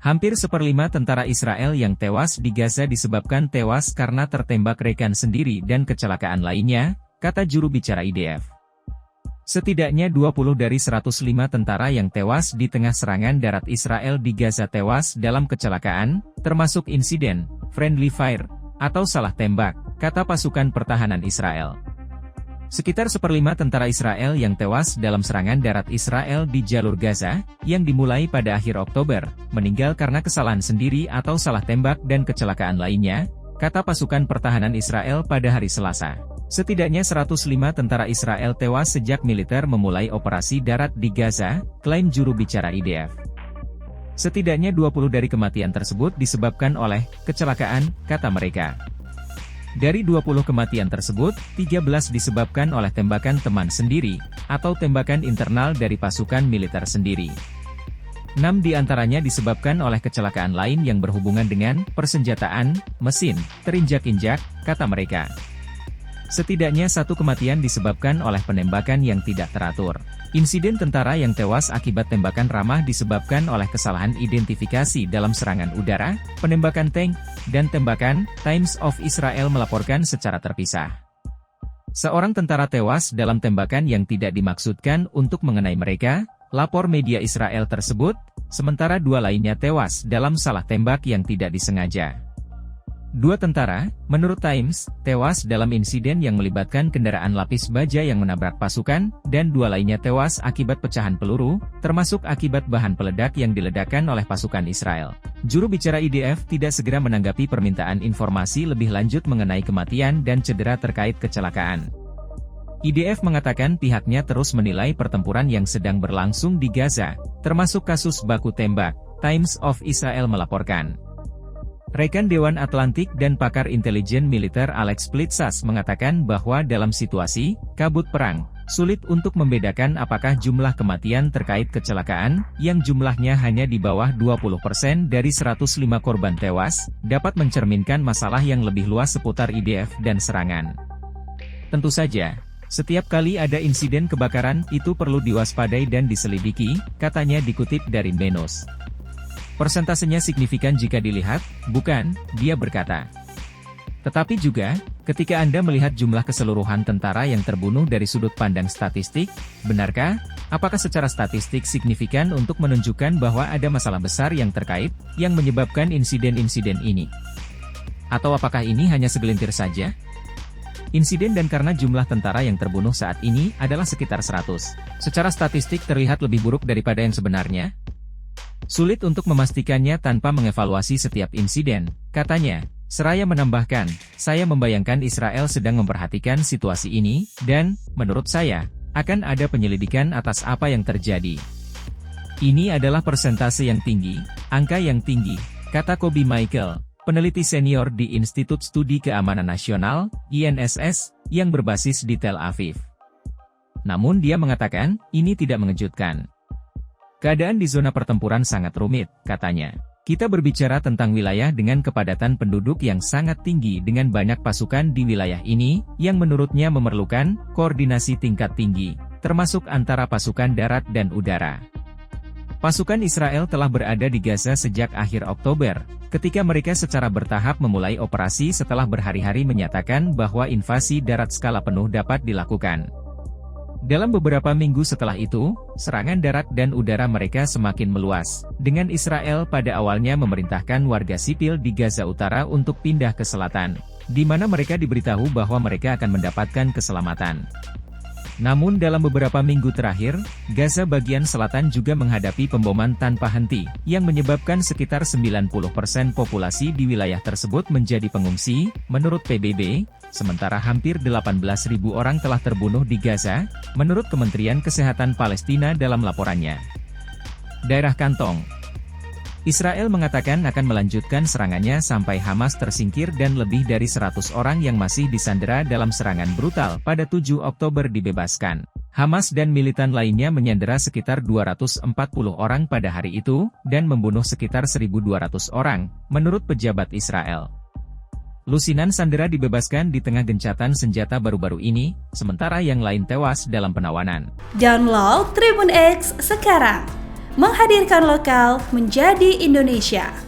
Hampir seperlima tentara Israel yang tewas di Gaza disebabkan tewas karena tertembak rekan sendiri dan kecelakaan lainnya, kata juru bicara IDF. Setidaknya 20 dari 105 tentara yang tewas di tengah serangan darat Israel di Gaza tewas dalam kecelakaan, termasuk insiden friendly fire atau salah tembak, kata pasukan pertahanan Israel. Sekitar seperlima tentara Israel yang tewas dalam serangan darat Israel di jalur Gaza, yang dimulai pada akhir Oktober, meninggal karena kesalahan sendiri atau salah tembak dan kecelakaan lainnya, kata pasukan pertahanan Israel pada hari Selasa. Setidaknya 105 tentara Israel tewas sejak militer memulai operasi darat di Gaza, klaim juru bicara IDF. Setidaknya 20 dari kematian tersebut disebabkan oleh kecelakaan, kata mereka. Dari 20 kematian tersebut, 13 disebabkan oleh tembakan teman sendiri, atau tembakan internal dari pasukan militer sendiri. 6 diantaranya disebabkan oleh kecelakaan lain yang berhubungan dengan persenjataan, mesin, terinjak-injak, kata mereka. Setidaknya 1 kematian disebabkan oleh penembakan yang tidak teratur. Insiden tentara yang tewas akibat tembakan ramah disebabkan oleh kesalahan identifikasi dalam serangan udara, penembakan tank, dan tembakan. Times of Israel melaporkan secara terpisah. Seorang tentara tewas dalam tembakan yang tidak dimaksudkan untuk mengenai mereka, lapor media Israel tersebut, sementara 2 lainnya tewas dalam salah tembak yang tidak disengaja. 2 tentara, menurut Times, tewas dalam insiden yang melibatkan kendaraan lapis baja yang menabrak pasukan, dan 2 lainnya tewas akibat pecahan peluru, termasuk akibat bahan peledak yang diledakkan oleh pasukan Israel. Juru bicara IDF tidak segera menanggapi permintaan informasi lebih lanjut mengenai kematian dan cedera terkait kecelakaan. IDF mengatakan pihaknya terus menilai pertempuran yang sedang berlangsung di Gaza, termasuk kasus baku tembak, Times of Israel melaporkan. Rekan Dewan Atlantik dan pakar intelijen militer Alex Plitzas mengatakan bahwa dalam situasi kabut perang, sulit untuk membedakan apakah jumlah kematian terkait kecelakaan, yang jumlahnya hanya di bawah 20% dari 105 korban tewas, dapat mencerminkan masalah yang lebih luas seputar IDF dan serangan. Tentu saja, setiap kali ada insiden kebakaran, itu perlu diwaspadai dan diselidiki, katanya dikutip dari Menos. Persentasenya signifikan jika dilihat, bukan, dia berkata. Tetapi juga, ketika Anda melihat jumlah keseluruhan tentara yang terbunuh dari sudut pandang statistik, benarkah? Apakah secara statistik signifikan untuk menunjukkan bahwa ada masalah besar yang terkait, yang menyebabkan insiden-insiden ini? Atau apakah ini hanya segelintir saja? Insiden dan karena jumlah tentara yang terbunuh saat ini adalah sekitar 100. Secara statistik terlihat lebih buruk daripada yang sebenarnya? Sulit untuk memastikannya tanpa mengevaluasi setiap insiden, katanya. Seraya menambahkan, saya membayangkan Israel sedang memperhatikan situasi ini, dan, menurut saya, akan ada penyelidikan atas apa yang terjadi. Ini adalah persentase yang tinggi, angka yang tinggi, kata Kobi Michael, peneliti senior di Institut Studi Keamanan Nasional, INSS, yang berbasis di Tel Aviv. Namun dia mengatakan, ini tidak mengejutkan. Keadaan di zona pertempuran sangat rumit, katanya. Kita berbicara tentang wilayah dengan kepadatan penduduk yang sangat tinggi dengan banyak pasukan di wilayah ini, yang menurutnya memerlukan koordinasi tingkat tinggi, termasuk antara pasukan darat dan udara. Pasukan Israel telah berada di Gaza sejak akhir Oktober, ketika mereka secara bertahap memulai operasi setelah berhari-hari menyatakan bahwa invasi darat skala penuh dapat dilakukan. Dalam beberapa minggu setelah itu, serangan darat dan udara mereka semakin meluas, dengan Israel pada awalnya memerintahkan warga sipil di Gaza Utara untuk pindah ke selatan, di mana mereka diberitahu bahwa mereka akan mendapatkan keselamatan. Namun dalam beberapa minggu terakhir, Gaza bagian selatan juga menghadapi pemboman tanpa henti, yang menyebabkan sekitar 90% populasi di wilayah tersebut menjadi pengungsi, menurut PBB, sementara hampir 18.000 orang telah terbunuh di Gaza, menurut Kementerian Kesehatan Palestina dalam laporannya. Daerah kantong. Israel mengatakan akan melanjutkan serangannya sampai Hamas tersingkir dan lebih dari 100 orang yang masih disandera dalam serangan brutal pada 7 Oktober dibebaskan. Hamas dan militan lainnya menyandera sekitar 240 orang pada hari itu, dan membunuh sekitar 1.200 orang, menurut pejabat Israel. Lusinan sandera dibebaskan di tengah gencatan senjata baru-baru ini, sementara yang lain tewas dalam penawanan. Download Tribun X sekarang, menghadirkan lokal menjadi Indonesia.